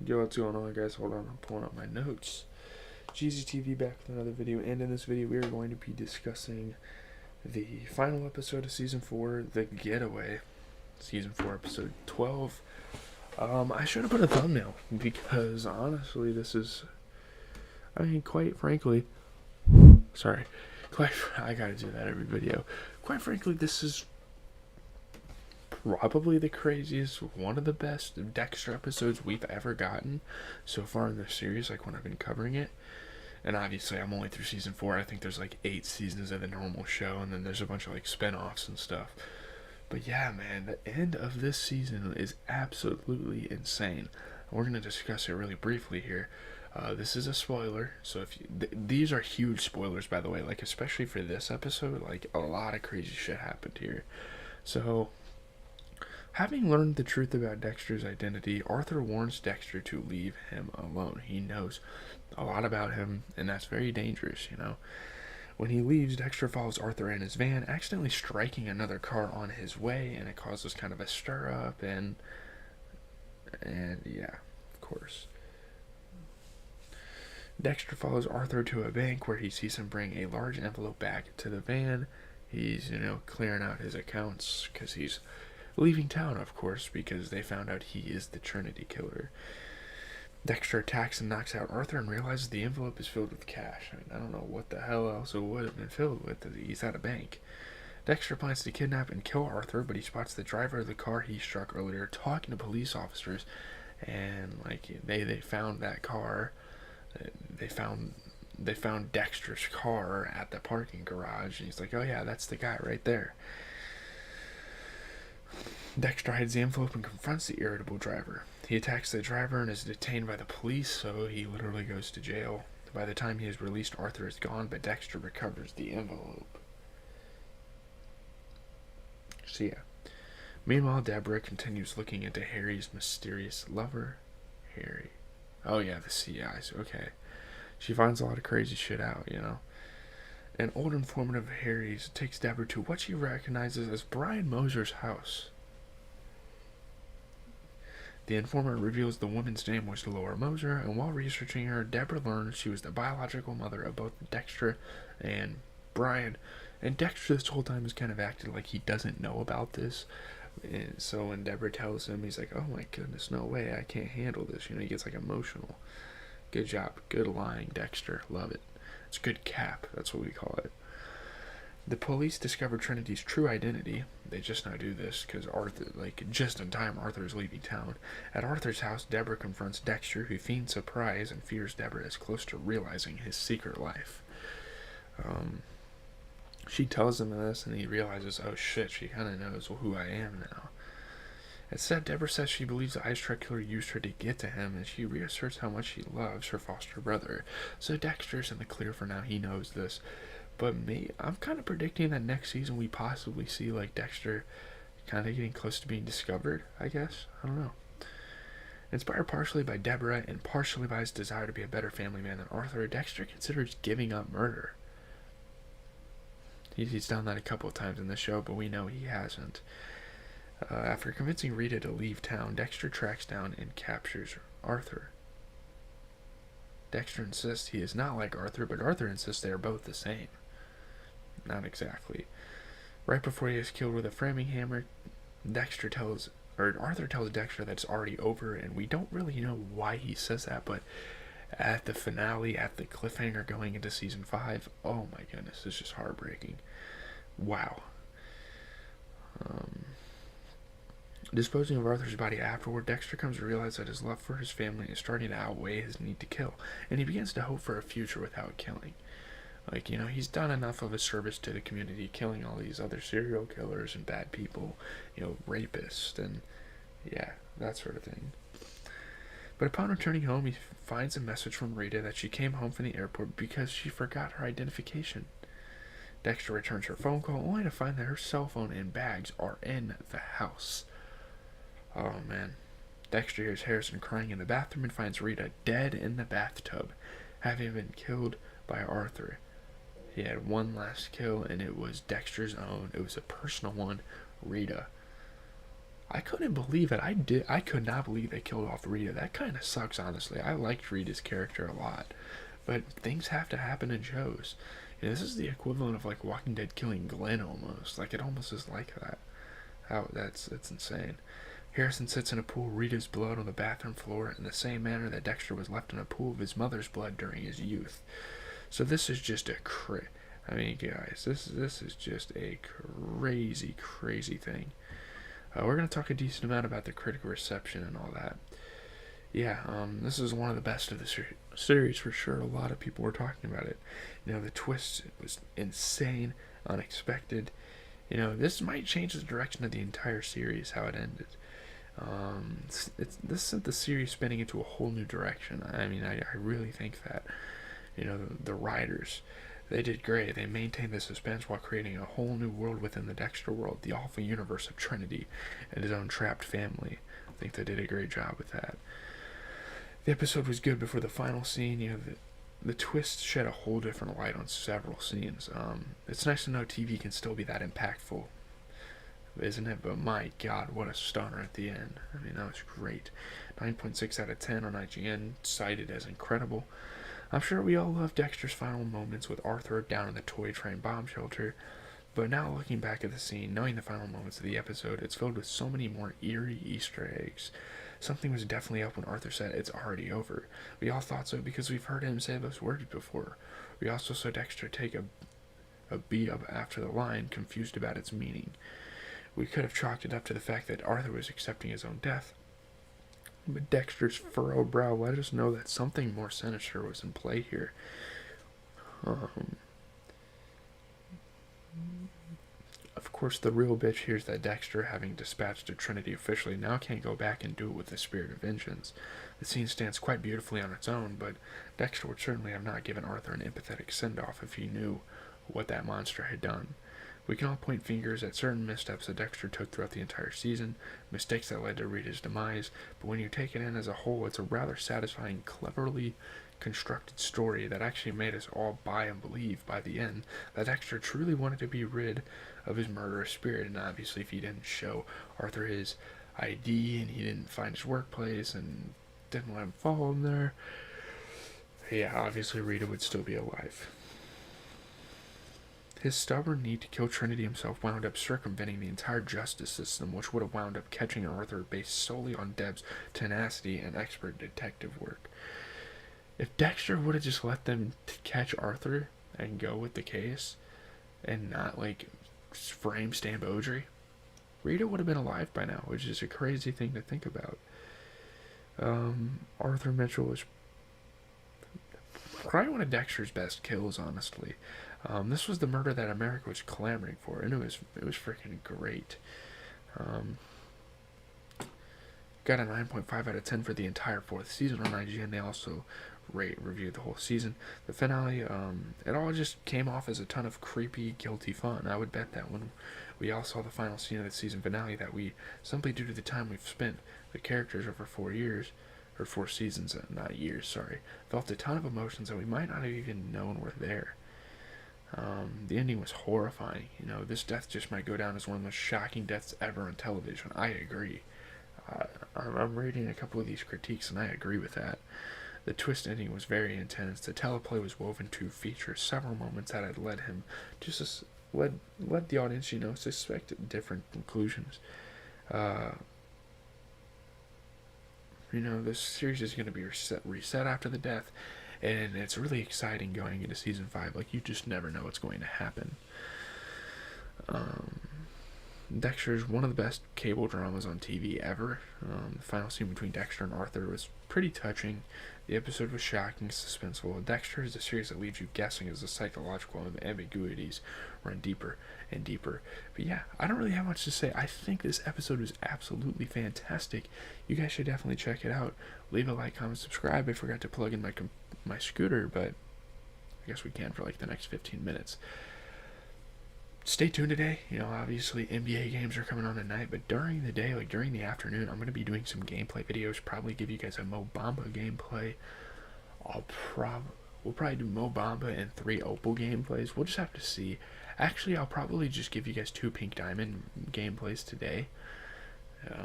Yo, what's going on, guys? Hold on, I'm pulling up my notes. GZTV back with another video, and in this video we are going to be discussing the final episode of Season 4, The Getaway. Season 4, Episode 12. I should have put a thumbnail, because honestly, this is... quite frankly... I gotta do that every video. Quite frankly, this is probably the craziest, one of the best Dexter episodes we've ever gotten so far in the series, like when I've been covering it. And obviously I'm only through season 4. I think there's like 8 seasons of the normal show, and then there's a bunch of like spin-offs and stuff. But yeah, man, the end of this season is absolutely insane. We're going to discuss it really briefly here. This is a spoiler, so if these are huge spoilers, by the way, like especially for this episode, like a lot of crazy shit happened here. So having learned the truth about Dexter's identity, Arthur warns Dexter to leave him alone. He knows a lot about him, and that's very dangerous, you know. When he leaves, Dexter follows Arthur in his van, accidentally striking another car on his way, and it causes kind of a stir up, and yeah, of course. Dexter follows Arthur to a bank where he sees him bring a large envelope back to the van. He's, clearing out his accounts because he's leaving town, of course, because they found out he is the Trinity Killer. Dexter attacks and knocks out Arthur and realizes the envelope is filled with cash. I don't know what the hell else it would have been filled with. He's at a bank. Dexter plans to kidnap and kill Arthur, but he spots the driver of the car he struck earlier talking to police officers, and they found that car. They found Dexter's car at the parking garage, and he's like, "Oh yeah, that's the guy right there." Dexter hides the envelope and confronts the irritable driver. He attacks the driver and is detained by the police, so he literally goes to jail. By the time he is released, Arthur is gone, but Dexter recovers the envelope. So yeah. Meanwhile, Deborah continues looking into Harry's mysterious lover. Harry. Oh yeah, the CIs. Okay. She finds a lot of crazy shit out, An old informant of Harry's takes Deborah to what she recognizes as Brian Moser's house. The informant reveals the woman's name was Laura Moser, and while researching her, Deborah learns she was the biological mother of both Dexter and Brian. And Dexter this whole time has kind of acted like he doesn't know about this. And so when Deborah tells him, he's like, "Oh my goodness, no way, I can't handle this." He gets like emotional. Good job. Good lying, Dexter. Love it. It's good cap. That's what we call it. The police discover Trinity's true identity. They just now do this because Arthur, just in time, Arthur is leaving town. At Arthur's house, Deborah confronts Dexter, who feigns surprise and fears Deborah is close to realizing his secret life. She tells him this, and he realizes, oh shit, she kind of knows who I am now. Instead, Deborah says she believes the ice truck killer used her to get to him, and she reasserts how much she loves her foster brother. So Dexter's in the clear for now. He knows this. But I'm kind of predicting that next season we possibly see Dexter kind of getting close to being discovered, I guess. I don't know. Inspired partially by Deborah and partially by his desire to be a better family man than Arthur, Dexter considers giving up murder. He's done that a couple of times in the show, but we know he hasn't. After convincing Rita to leave town, Dexter tracks down and captures Arthur. Dexter insists he is not like Arthur, but Arthur insists they are both the same. Not exactly. Right before he is killed with a framing hammer, Arthur tells Dexter that it's already over, and we don't really know why he says that, but at the finale, at the cliffhanger going into season 5, oh my goodness, it's just heartbreaking. Wow. Disposing of Arthur's body afterward, Dexter comes to realize that his love for his family is starting to outweigh his need to kill, and he begins to hope for a future without killing. He's done enough of a service to the community, killing all these other serial killers and bad people, rapists, and yeah, that sort of thing. But upon returning home, he finds a message from Rita that she came home from the airport because she forgot her identification. Dexter returns her phone call only to find that her cell phone and bags are in the house. Oh man. Dexter hears Harrison crying in the bathroom and finds Rita dead in the bathtub, having been killed by Arthur. He had one last kill, and it was Dexter's own. It was a personal one, Rita. I couldn't believe it. I could not believe they killed off Rita. That kind of sucks, honestly. I liked Rita's character a lot, but things have to happen in shows. This is the equivalent of like Walking Dead killing Glenn almost. Like it almost is like that. That's insane. Harrison sits in a pool of Rita's blood on the bathroom floor in the same manner that Dexter was left in a pool of his mother's blood during his youth. So this is just I mean, guys, this is just a crazy, crazy thing. We're gonna talk a decent amount about the critical reception and all that. Yeah, this is one of the best of the series for sure. A lot of people were talking about it. The twist was insane, unexpected. This might change the direction of the entire series, how it ended. This sent the series spinning into a whole new direction. I mean, I really think that. The writers, they did great. They maintained the suspense while creating a whole new world within the Dexter world, the awful universe of Trinity and his own trapped family. I think they did a great job with that. The episode was good before the final scene. The twist shed a whole different light on several scenes. It's nice to know TV can still be that impactful, isn't it? But my God, what a stunner at the end. I mean, that was great. 9.6 out of 10 on IGN, cited as incredible. I'm sure we all love Dexter's final moments with Arthur down in the toy train bomb shelter, but now looking back at the scene, knowing the final moments of the episode, it's filled with so many more eerie Easter eggs. Something was definitely up when Arthur said it's already over. We all thought so because we've heard him say those words before. We also saw Dexter take a beat up after the line, confused about its meaning. We could have chalked it up to the fact that Arthur was accepting his own death, but Dexter's furrowed brow let us know that something more sinister was in play here. Of course, the real bitch here is that Dexter, having dispatched to Trinity officially, now can't go back and do it with the spirit of vengeance. The scene stands quite beautifully on its own, but Dexter would certainly have not given Arthur an empathetic send-off if he knew what that monster had done. We can all point fingers at certain missteps that Dexter took throughout the entire season, mistakes that led to Rita's demise, but when you take it in as a whole, it's a rather satisfying, cleverly constructed story that actually made us all buy and believe by the end that Dexter truly wanted to be rid of his murderous spirit. And obviously, if he didn't show Arthur his ID and he didn't find his workplace and didn't let him follow him there, yeah, obviously Rita would still be alive. His stubborn need to kill Trinity himself wound up circumventing the entire justice system, which would have wound up catching Arthur based solely on Deb's tenacity and expert detective work. If Dexter would have just let them catch Arthur and go with the case and not, frame Stan Beaudry, Rita would have been alive by now, which is a crazy thing to think about. Arthur Mitchell was probably one of Dexter's best kills, honestly. This was the murder that America was clamoring for, and it was freaking great. Got a 9.5 out of 10 for the entire fourth season on IGN. They also reviewed the whole season. The finale, it all just came off as a ton of creepy, guilty fun. I would bet that when we all saw the final scene of the season finale, that we, simply due to the time we've spent the characters over 4 years, or 4 seasons, not years, sorry, felt a ton of emotions that we might not have even known were there. The ending was horrifying. This death just might go down as one of the most shocking deaths ever on television. I agree. I'm reading a couple of these critiques, and I agree with that. The twist ending was very intense. The teleplay was woven to feature several moments that had led him just led the audience, suspect different conclusions. This series is going to be reset after the death, and it's really exciting going into season 5. You just never know what's going to happen. Dexter is one of the best cable dramas on TV ever. The final scene between Dexter and Arthur was pretty touching. The episode was shocking, suspenseful. Dexter is a series that leaves you guessing as the psychological ambiguities run deeper and deeper. But yeah, I don't really have much to say. I think this episode was absolutely fantastic. You guys should definitely check it out. Leave a like, comment, subscribe. I forgot to plug in my scooter, but I guess we can for the next 15 minutes. Stay tuned today. Obviously NBA games are coming on tonight, but during the day, during the afternoon, I'm going to be doing some gameplay videos, probably give you guys a Mo Bamba gameplay. We'll probably do Mo Bamba and 3 Opal gameplays. We'll just have to see. Actually, I'll probably just give you guys 2 Pink Diamond gameplays today.